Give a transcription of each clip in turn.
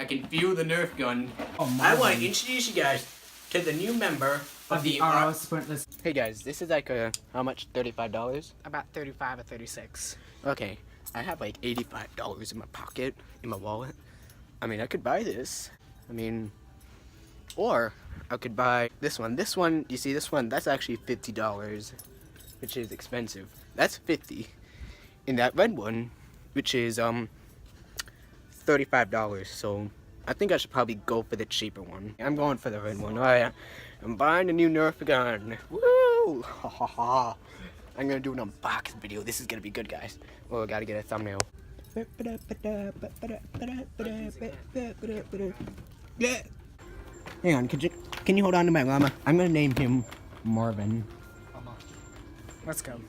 I can feel the Nerf gun. Oh, I want to introduce you guys to the new member of the RO Sprintless. Hey guys, this is like how much? $35? About 35 or 36. Okay, I have like $85 in my pocket, in my wallet. I mean, I could buy this. I mean, or I could buy this one. This one, you see this one? That's actually $50, which is expensive. That's $50. And that red one, which is $35. So I think I should probably go for the cheaper one. I'm going for the red one. Alright, I'm buying a new Nerf gun. Woo! Ha ha ha. I'm gonna do an unboxing video. This is gonna be good, guys. Oh, I gotta get a thumbnail. Yeah. Hang on, can you hold on to my llama? I'm gonna name him Marvin. Let's go.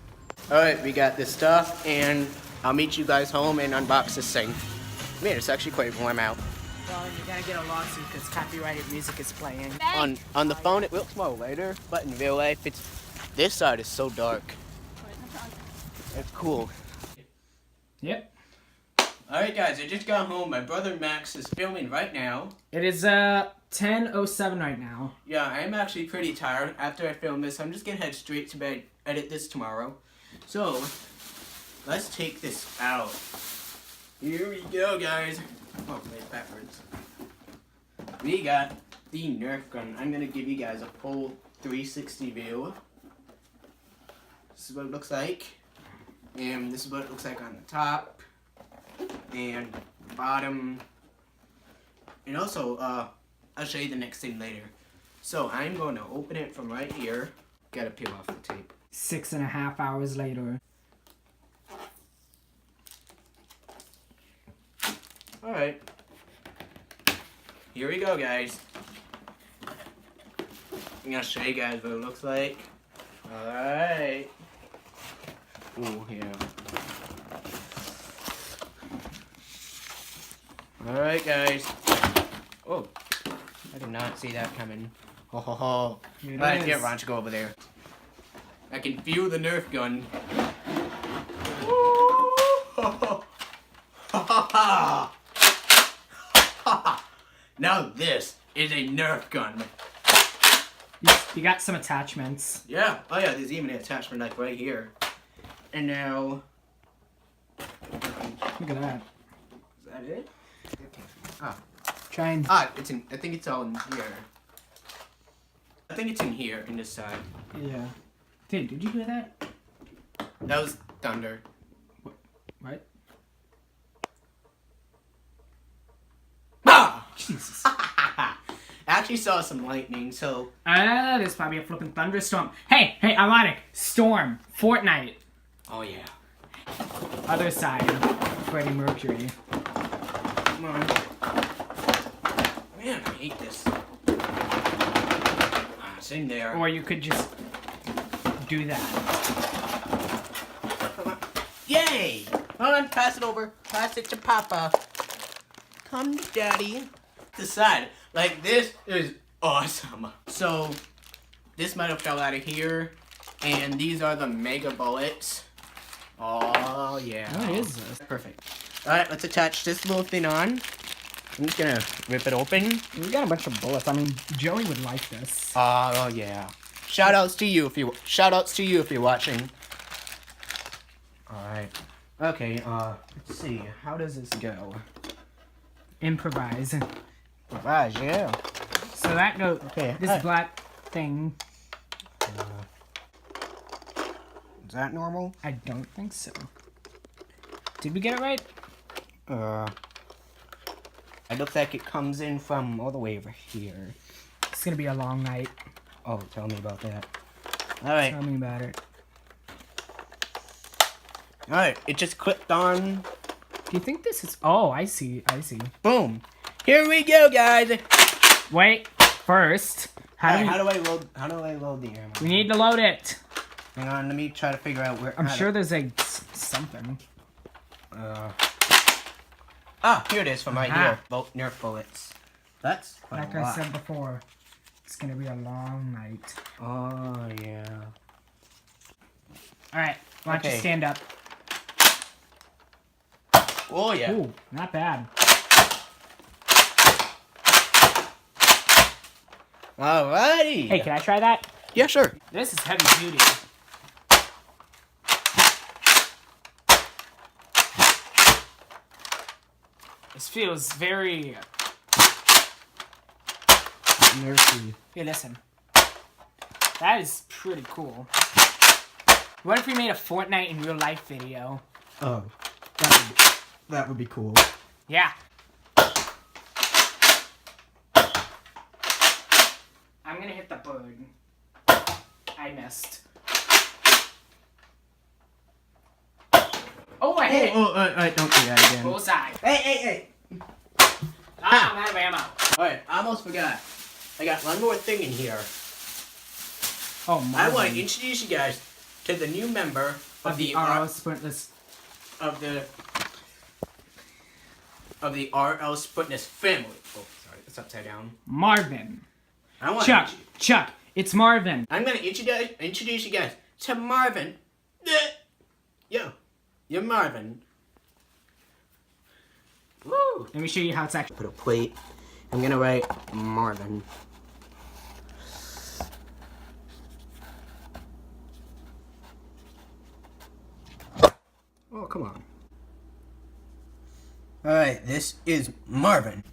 Alright, we got this stuff, and I'll meet you guys home and unbox this thing. Man, it's actually quite warm out. Well, you're gonna get a lawsuit because copyrighted music is playing. On the phone, it looks more lighter, but in real life, this side is so dark. It's cool. Yep. Alright guys, I just got home. My brother Max is filming right now. It is 10:07 right now. Yeah, I'm actually pretty tired after I film this. I'm just gonna head straight to bed, edit this tomorrow. So, let's take this out. Here we go, guys. Oh, wait, backwards. We got the Nerf gun. I'm gonna give you guys a full 360 view. This is what it looks like. And this is what it looks like on the top. And bottom. And also, I'll show you the next thing later. So, I'm going to open it from right here. Gotta peel off the tape. 6.5 hours later. Alright. Here we go, guys. I'm gonna show you guys what it looks like. Alright. Ooh, yeah. Alright, guys. Oh, I did not see that coming. Ho ho ho. Alright, here, why don't you go over there? I can feel the Nerf gun. Now this is a Nerf gun. You got some attachments. Yeah. Oh yeah, there's even an attachment like right here. And now... Look at that. Is that it? Ah. Try and... It's in... I think it's all in here. I think it's in here, in this side. Yeah. Dude, did you hear that? That was thunder. What? Ah! Jesus. I actually saw some lightning, so... There's probably a flipping thunderstorm. Hey, ironic. Storm. Fortnite. Oh yeah. Other side. Freddie Mercury. Come on. Man, I hate this. It's in there. Or you could just do that. Come on. Yay! Hold on, pass it over. Pass it to Papa. Come to Daddy. Decide. Like, this is awesome. So, this might have fell out of here. And these are the mega bullets. Oh, yeah. What is this? Perfect. Alright, let's attach this little thing on. I'm just gonna rip it open. We got a bunch of bullets. I mean, Joey would like this. Oh, yeah. Shoutouts to you if you're watching. Alright. Okay, let's see. How does this go? Improvise. Improvise, yeah. So that goes... Okay. This black thing... Is that normal? I don't think so. Did we get it right? It looks like it comes in from all the way over here. It's gonna be a long night. Oh, tell me about that. Alright. Tell me about it. Alright, it just clicked on. Do you think this is... Oh, I see. Boom. Here we go, guys. Wait. First. How do I load the ammo? We need to load it. Hang on, let me try to figure out where... I'm sure there's a... something. Here it is from right here. Nerf bullets. That's quite like a lot. I said before, it's gonna be a long night. Oh, yeah. Alright, why don't you stand up? Oh, yeah. Ooh, not bad. Alrighty. Hey, can I try that? Yeah, sure. This is heavy duty. This feels very... Nerfy. Hey, listen. That is pretty cool. What if we made a Fortnite in real life video? Oh, that would be cool. Yeah. I'm gonna hit the bird. I missed. Oh, I hit it! Don't do that again. Bullseye. Hey! Ah, I'm out of ammo. Alright, I almost forgot. I got one more thing in here. Oh, my. I want to introduce you guys to the new member of the RL Sprintless. of the RL Sputness family. Oh, sorry, it's upside down. Marvin. I want Chuck, it's Marvin. I'm gonna introduce you guys to Marvin. Yo, you're Marvin. Woo! Let me show you how it's actually. Put a plate. I'm gonna write Marvin. Oh, come on. Alright, this is Marvin.